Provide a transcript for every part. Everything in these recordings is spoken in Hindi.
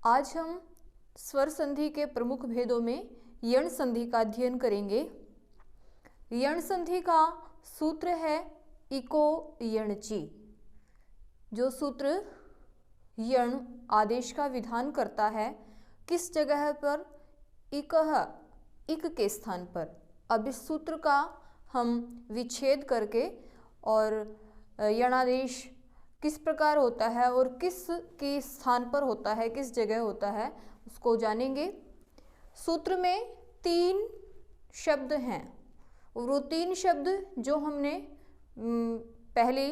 आज हम स्वर संधि के प्रमुख भेदों में यण संधि का अध्ययन करेंगे। यण संधि का सूत्र है इको यणचि। जो सूत्र यण आदेश का विधान करता है किस जगह पर, इकह, इक के स्थान पर। अब इस सूत्र का हम विच्छेद करके और यणादेश किस प्रकार होता है और किस के स्थान पर होता है, किस जगह होता है, उसको जानेंगे। सूत्र में 3 शब्द हैं और वो 3 शब्द जो हमने पहले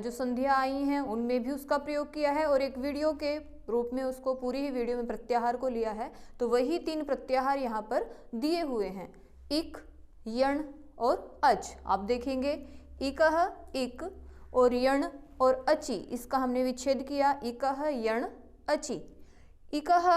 जो संधियाँ आई हैं उनमें भी उसका प्रयोग किया है और एक वीडियो के रूप में उसको पूरी ही वीडियो में प्रत्याहार को लिया है, तो वही 3 प्रत्याहार यहाँ पर दिए हुए हैं, इक, यण और अच। आप देखेंगे इकह, इक, और यण और अचि, इसका हमने विच्छेद किया, इकह यण अचि। इकह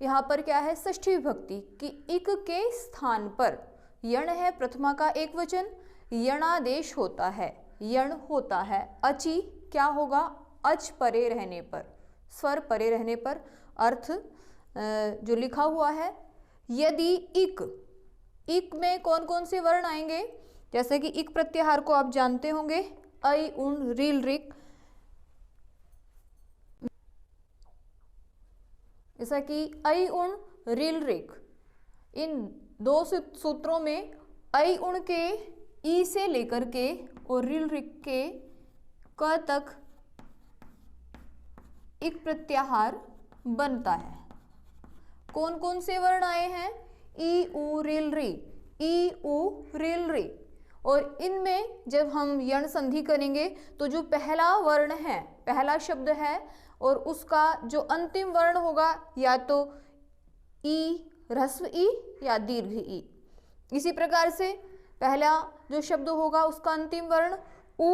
यहाँ पर क्या है, षष्ठी विभक्ति कि इक के स्थान पर यण है प्रथमा का एक वचन, यणादेश होता है, यण होता है। अचि क्या होगा, अच परे रहने पर, स्वर परे रहने पर। अर्थ जो लिखा हुआ है, यदि इक, इक में कौन कौन से वर्ण आएंगे, जैसे कि इक प्रत्याहार को आप जानते होंगे, ऐ उण रील रिक, जैसा कि ऐ उण रील रिक। इन 2 सूत्रों में ऐ उण के ई से लेकर के और रील रिक के क तक इक प्रत्याहार बनता है। कौन कौन से वर्ण आए हैं, ई उ रील री, ई उ रील री। और इनमें जब हम यण संधि करेंगे तो जो पहला वर्ण है, पहला शब्द है और उसका जो अंतिम वर्ण होगा या तो ई, ह्रस्व ई या दीर्घ ई। इसी प्रकार से पहला जो शब्द होगा उसका अंतिम वर्ण उ,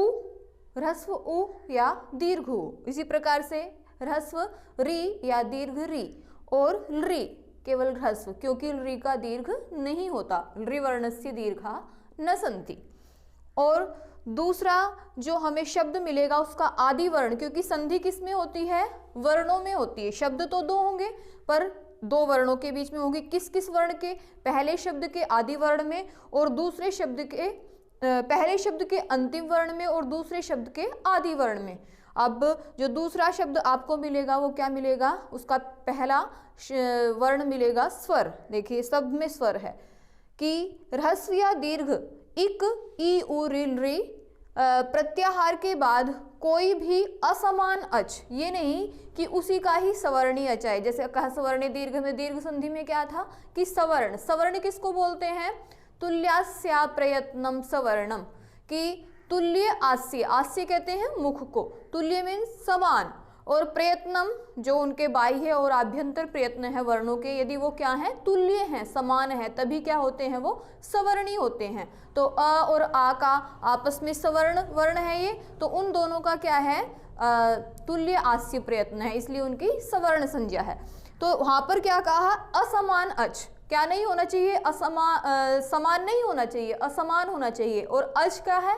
ह्रस्व उ या दीर्घ उ। इसी प्रकार से ह्रस्व री या दीर्घ री और री केवल ह्रस्व, क्योंकि री का दीर्घ नहीं होता, री वर्णस्य दीर्घा न संति। और दूसरा जो हमें शब्द मिलेगा उसका आदि वर्ण, क्योंकि संधि किस में होती है, वर्णों में होती है। शब्द तो 2 होंगे पर 2 वर्णों के बीच में होंगे। किस किस वर्ण के, पहले शब्द के आदि वर्ण में और दूसरे शब्द के पहले शब्द के अंतिम वर्ण में और दूसरे शब्द के आदि वर्ण में। अब जो दूसरा शब्द आपको मिलेगा वो क्या मिलेगा, उसका पहला वर्ण मिलेगा स्वर। देखिए सब में स्वर है कि ह्रस्व या दीर्घ इक, ई उ रील री प्रत्याहार के बाद कोई भी असमान अच, ये नहीं कि उसी का ही सवर्णी अच आए। जैसे कहा सवर्णी दीर्घ में, दीर्घ संधि में क्या था कि सवर्ण, सवर्ण किसको बोलते हैं, तुल्यास्या प्रयत्नम सवर्णम, कि तुल्य आस्य, आस्य कहते हैं मुख को, तुल्य मीन्स समान, और प्रयत्नम जो उनके बाह्य और आभ्यंतर प्रयत्न है वर्णों के, यदि वो क्या है, तुल्य हैं, समान है, तभी क्या होते हैं, वो सवर्णी होते हैं। तो अ और आ का आपस में सवर्ण वर्ण है ये, तो उन दोनों का क्या है, तुल्य आस्य प्रयत्न है, इसलिए उनकी सवर्ण संज्ञा है। तो वहां पर क्या कहा, असमान अच, क्या नहीं होना चाहिए, समान नहीं होना चाहिए, असमान होना चाहिए। और अच क्या है,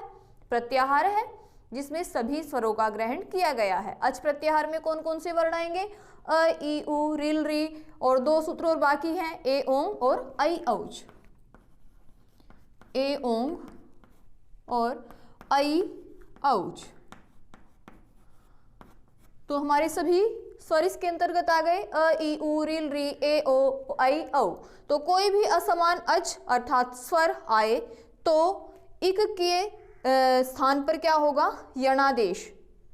प्रत्याहार है जिसमें सभी स्वरों का ग्रहण किया गया है। अच प्रत्याहार में कौन कौन से वर्ण आएंगे, अ, ई, उ, रील री, और 2 सूत्र और बाकी हैं, ए ओंग और ऐ औच, ए ओंग और ऐ औच। तो हमारे सभी स्वर इसके अंतर्गत आ गए, अ, ई, उ, रील री, ए, ओ, ऐ, औ। तो कोई भी असमान अच अर्थात स्वर आए तो इक के स्थान पर क्या होगा, यणादेश।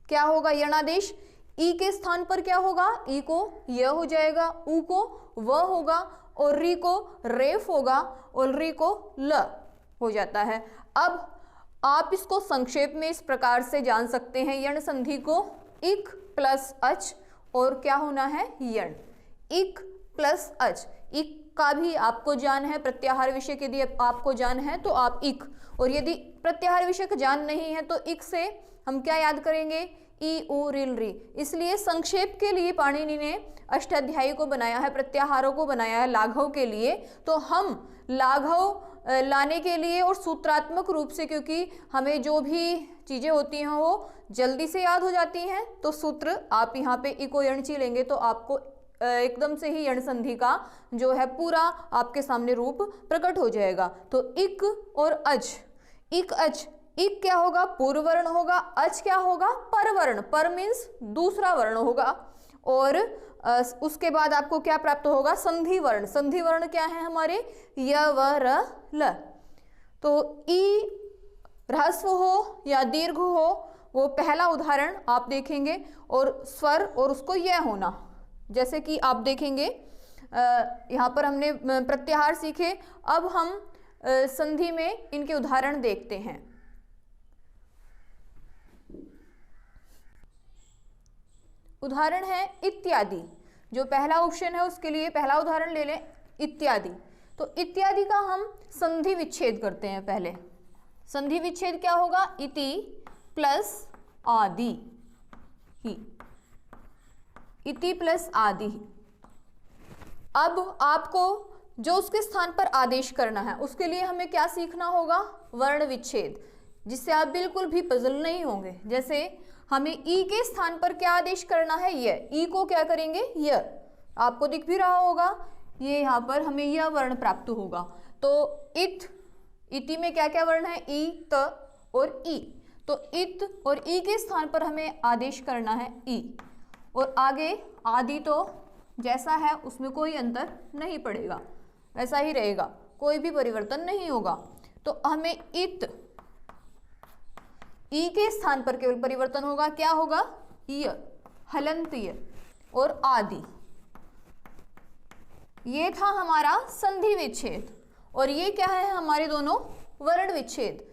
क्या होगा, यणादेश। ई के स्थान पर क्या होगा, ई को य हो जाएगा, उ को व होगा और री को रेफ होगा और री को ल हो जाता है। अब आप इसको संक्षेप में इस प्रकार से जान सकते हैं, यण संधि को इक प्लस अच और क्या होना है, यण। इक प्लस अच, इक का भी आपको ज्ञान है, प्रत्याहार विषय के यदि आपको ज्ञान है तो आप इक, और यदि प्रत्याहार विषय का ज्ञान नहीं है तो इक से हम क्या याद करेंगे, ई, उ, रील री। इसलिए संक्षेप के लिए पाणिनि ने अष्टाध्यायी को बनाया है, प्रत्याहारों को बनाया है लाघव के लिए। तो हम लाघव लाने के लिए और सूत्रात्मक रूप से, क्योंकि हमें जो भी चीज़ें होती हैं वो जल्दी से याद हो जाती हैं, तो सूत्र आप यहाँ पे इको यणची लेंगे तो आपको एकदम से ही यण संधि का जो है पूरा आपके सामने रूप प्रकट हो जाएगा। तो इक और अज, इक अज, इक क्या होगा? पूर्व वर्ण होगा, अज क्या होगा? परवर्ण, पर मीन्स दूसरा वर्ण होगा, और उसके बाद आपको क्या प्राप्त होगा? संधि वर्ण। संधि वर्ण क्या है हमारे? य व र ल। तो ई ह्रस्व हो या दीर्घ हो, वो पहला उदाहरण आप देखेंगे, और स्वर और उसको यह होना, जैसे कि आप देखेंगे यहाँ पर हमने प्रत्याहार सीखे, अब हम संधि में इनके उदाहरण देखते हैं। उदाहरण है इत्यादि, जो पहला ऑप्शन है उसके लिए पहला उदाहरण ले लें, इत्यादि। तो इत्यादि का हम संधि विच्छेद करते हैं। पहले संधि विच्छेद क्या होगा? इति प्लस आदि ही, इति प्लस आदि। अब आपको जो उसके स्थान पर आदेश करना है उसके लिए हमें क्या सीखना होगा? वर्ण विच्छेद, जिससे आप बिल्कुल भी पजल नहीं होंगे। जैसे हमें ई के स्थान पर क्या आदेश करना है? य। ई को क्या करेंगे? य। आपको दिख भी रहा होगा, ये यहाँ पर हमें यह वर्ण प्राप्त होगा। तो इत, इति में क्या क्या वर्ण है? ई, त और ई। तो इत और ई के स्थान पर हमें आदेश करना है ई, और आगे आदि तो जैसा है उसमें कोई अंतर नहीं पड़ेगा, वैसा ही रहेगा, कोई भी परिवर्तन नहीं होगा। तो हमें इत, ई के स्थान पर केवल परिवर्तन होगा, क्या होगा? य, हलंतीय और आदि। ये था हमारा संधि विच्छेद, और ये क्या है? हमारे दोनों वर्ण विच्छेद।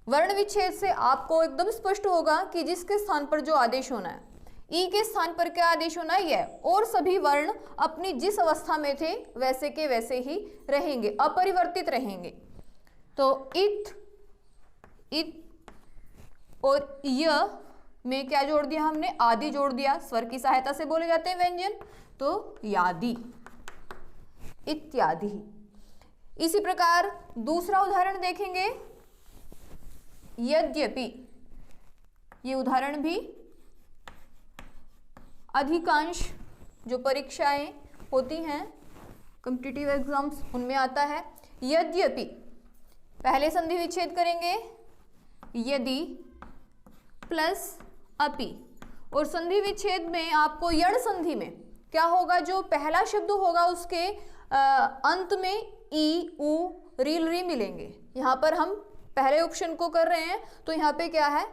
वर्ण विच्छेद से आपको एकदम स्पष्ट होगा कि जिसके स्थान पर जो आदेश होना है, ई के स्थान पर क्या आदेश होना है? यह, और सभी वर्ण अपनी जिस अवस्था में थे वैसे के वैसे ही रहेंगे, अपरिवर्तित रहेंगे। तो इत, इत और य में क्या जोड़ दिया हमने? आदि जोड़ दिया। स्वर की सहायता से बोले जाते हैं व्यंजन, तो यादि, इत्यादि। इसी प्रकार दूसरा उदाहरण देखेंगे, यद्यपि। ये उदाहरण भी अधिकांश जो परीक्षाएं होती हैं कॉम्पिटिटिव एग्जाम्स उनमें आता है। यद्यपि, पहले संधि विच्छेद करेंगे यदि प्लस अपि, और संधि विच्छेद में आपको यण संधि में क्या होगा? जो पहला शब्द होगा उसके अंत में ई, उ, रील, री मिलेंगे। यहाँ पर हम पहले ऑप्शन को कर रहे हैं, तो यहाँ पे क्या है?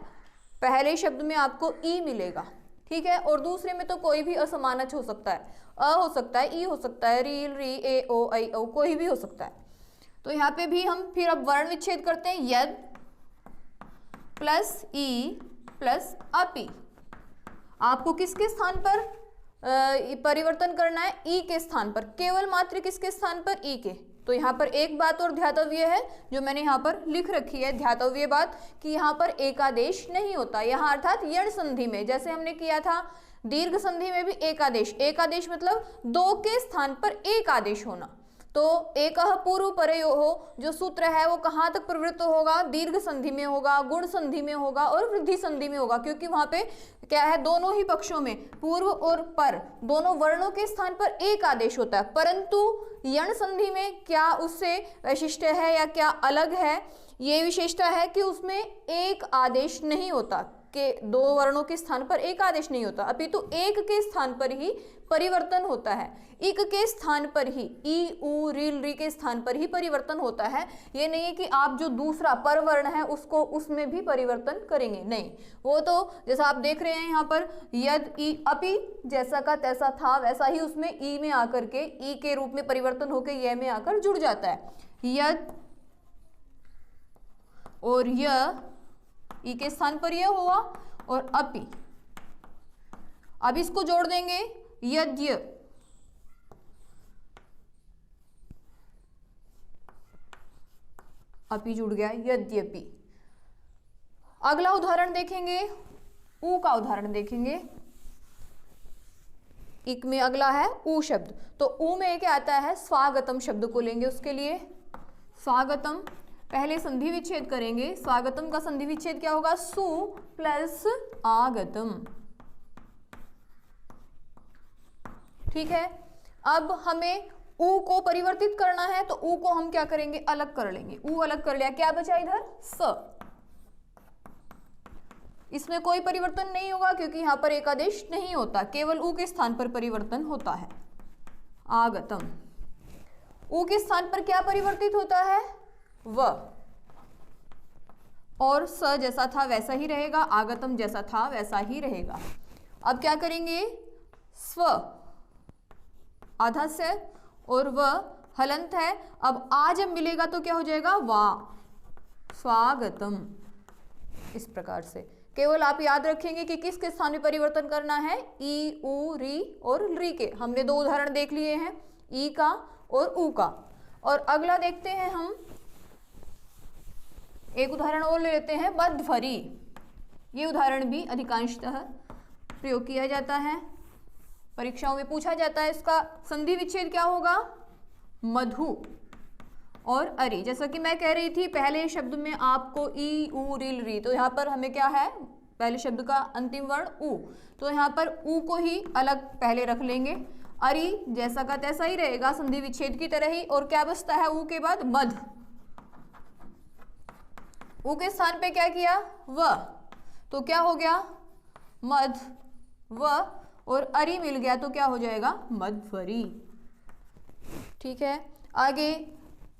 पहले शब्द में आपको ई मिलेगा, ठीक है, और दूसरे में तो कोई भी असमानच हो सकता है, अ हो सकता है, ई हो सकता है, रील, री, ए, ओ, आई, ओ, कोई भी हो सकता है। तो यहाँ पे भी हम फिर अब वर्ण विच्छेद करते हैं, यद प्लस ई प्लस अपि। आपको किसके स्थान पर परिवर्तन करना है? ई के स्थान पर, केवल मात्र किसके स्थान पर? ई के। तो यहाँ पर एक बात और ध्यातव्य है, जो मैंने यहाँ पर लिख रखी है, ध्यातव्य बात, कि यहाँ पर एकादेश नहीं होता। यहाँ अर्थात यण संधि में जैसे हमने किया था, दीर्घ संधि में भी एकादेश, एकादेश मतलब दो के स्थान पर एक आदेश होना। तो एकः पूर्व परयोः जो सूत्र है वो कहाँ तक प्रवृत्त होगा? दीर्घ संधि में होगा, गुण संधि में होगा और वृद्धि संधि में होगा, क्योंकि वहां पे क्या है? दोनों ही पक्षों में पूर्व और पर दोनों वर्णों के स्थान पर एक आदेश होता है। परंतु यण संधि में क्या उससे वैशिष्ट्य है या क्या अलग है? ये विशेषता है कि उसमें एक आदेश नहीं होता, के दो वर्णों के स्थान पर एक आदेश नहीं होता, अपितु एक के स्थान पर ही परिवर्तन होता है। इक के स्थान पर ही, ई, उ, रील, री के स्थान पर ही परिवर्तन होता है। ये नहीं है कि आप जो दूसरा पर वर्ण है उसको उसमें भी परिवर्तन करेंगे, नहीं। वो तो जैसा आप देख रहे हैं यहाँ पर, यद, ई, अपि जैसा का तैसा था वैसा ही उसमें ई में आकर के, ई के रूप में परिवर्तन होकर य में आकर जुड़ जाता है। यद और य, ई के स्थान पर यह हुआ, और अपि। अब इसको जोड़ देंगे, यद्य, अपि जुड़ गया, यद्यपि। अगला उदाहरण देखेंगे, ऊ का उदाहरण देखेंगे। इक में अगला है ऊ शब्द, तो ऊ में क्या आता है? स्वागतम शब्द को लेंगे उसके लिए, स्वागतम, पहले संधि विच्छेद करेंगे। स्वागतम का संधि विच्छेद क्या होगा? सु प्लस आगतम। ठीक है, अब हमें उ को परिवर्तित करना है, तो उ को हम क्या करेंगे? अलग कर लेंगे। उ अलग कर लिया, क्या बचा इधर? स। इसमें कोई परिवर्तन नहीं होगा क्योंकि यहां पर एक आदेश नहीं होता, केवल उ के स्थान पर परिवर्तन होता है। आगतम, उ के स्थान पर क्या परिवर्तित होता है? व। और स जैसा था वैसा ही रहेगा, आगतम जैसा था वैसा ही रहेगा। अब क्या करेंगे? स्व आधा से और व हलंत है। अब आ जब मिलेगा तो क्या हो जाएगा? वा। स्वागतम। इस प्रकार से केवल आप याद रखेंगे कि किसके स्थान में परिवर्तन करना है? ई, उ, री और री के। हमने दो उदाहरण देख लिए हैं, ई का और उ का। और अगला देखते हैं हम, एक उदाहरण और ले लेते हैं, मध्वरी। ये उदाहरण भी अधिकांशतः प्रयोग किया जाता है, परीक्षाओं में पूछा जाता है। इसका संधि विच्छेद क्या होगा? मधु और अरि। जैसा कि मैं कह रही थी, पहले शब्द में आपको ई, उ, रिल, री, तो यहाँ पर हमें क्या है? पहले शब्द का अंतिम वर्ण उ, तो यहाँ पर उ को ही अलग पहले रख लेंगे। अरि जैसा का तैसा ही रहेगा, संधि विच्छेद की तरह ही। और क्या बचता है उ के बाद? मध। उ के स्थान पे क्या किया? व, तो क्या हो गया? मध व, और अरि मिल गया तो क्या हो जाएगा? मध्वरी। ठीक है, आगे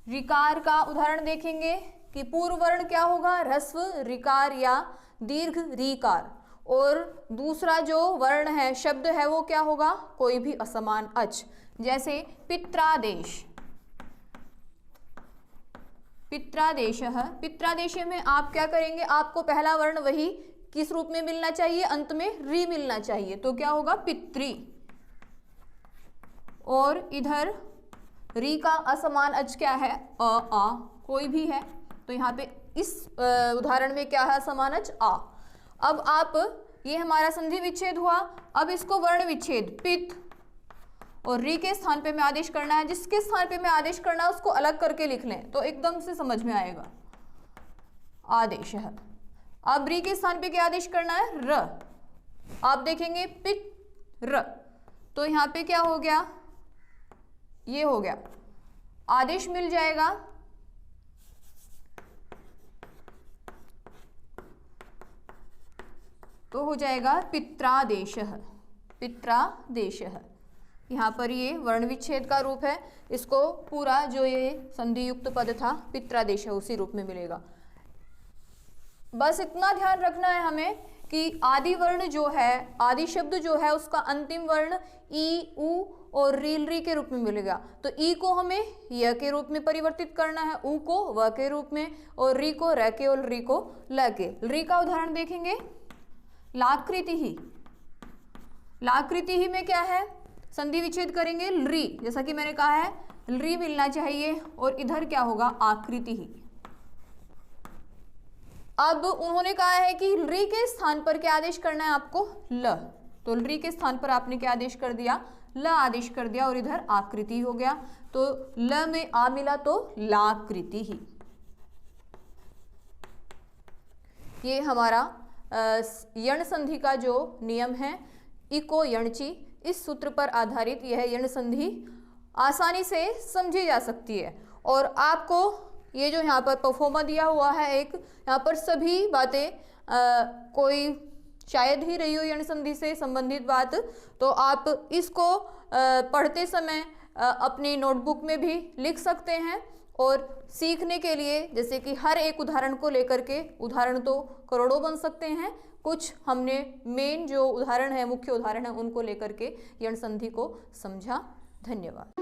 ऋकार का उदाहरण देखेंगे कि पूर्व वर्ण क्या होगा? ह्रस्व ऋकार या दीर्घ रीकार। और दूसरा जो वर्ण है, शब्द है, वो क्या होगा? कोई भी असमान अच, जैसे पित्रादेश। पित्रादेशः, पित्रादेश में आप क्या करेंगे? आपको पहला वर्ण वही किस रूप में मिलना चाहिए? अंत में री मिलना चाहिए, तो क्या होगा? पितृ। और इधर री का असमान अच क्या है? अ, आ, कोई भी है, तो यहाँ पे इस उदाहरण में क्या है? असमान अच आ। अब आप, ये हमारा संधि विच्छेद हुआ। अब इसको वर्ण विच्छेद, पित और री के स्थान पे में आदेश करना है। जिसके स्थान पे में आदेश करना है उसको अलग करके लिख लें तो एकदम से समझ में आएगा। आदेश है। अब री के स्थान पे क्या आदेश करना है? र। आप देखेंगे पित र, तो यहाँ पे क्या हो गया? ये हो गया, आदेश मिल जाएगा। तो हो जाएगा पित्रादेशः। पित्रादेशः, यहाँ पर ये वर्ण विच्छेद का रूप है। इसको पूरा जो ये संधि युक्त पद था पित्रादेशः उसी रूप में मिलेगा। बस इतना ध्यान रखना है हमें कि आदि वर्ण जो है, आदि शब्द जो है, उसका अंतिम वर्ण ई, उ और रील, री के रूप में मिलेगा। तो ई को हमें य के रूप में परिवर्तित करना है, उ को व के रूप में, और री को र के और री को ल के। री का उदाहरण देखेंगे, लाकृति ही। लाकृति ही में क्या है? संधि विच्छेद करेंगे री, जैसा कि मैंने कहा है री मिलना चाहिए, और इधर क्या होगा? आकृति ही। अब उन्होंने कहा है कि री के स्थान पर क्या आदेश करना है आपको? ल, तो री के स्थान पर आपने क्या आदेश कर दिया? ल आदेश कर दिया, और इधर आकृति हो गया, तो ल में आ मिला तो लाकृति ही। ये हमारा यण संधि का जो नियम है, इको यणची, इस सूत्र पर आधारित यह यण संधि आसानी से समझी जा सकती है। और आपको ये जो यहाँ पर परफॉर्मा दिया हुआ है, एक यहाँ पर सभी बातें कोई शायद ही रही हो यण संधि से संबंधित बात, तो आप इसको पढ़ते समय अपनी नोटबुक में भी लिख सकते हैं। और सीखने के लिए, जैसे कि हर एक उदाहरण को लेकर के, उदाहरण तो करोड़ों बन सकते हैं, कुछ हमने मेन जो उदाहरण है, मुख्य उदाहरण है, उनको लेकर के यण संधि को समझा। धन्यवाद।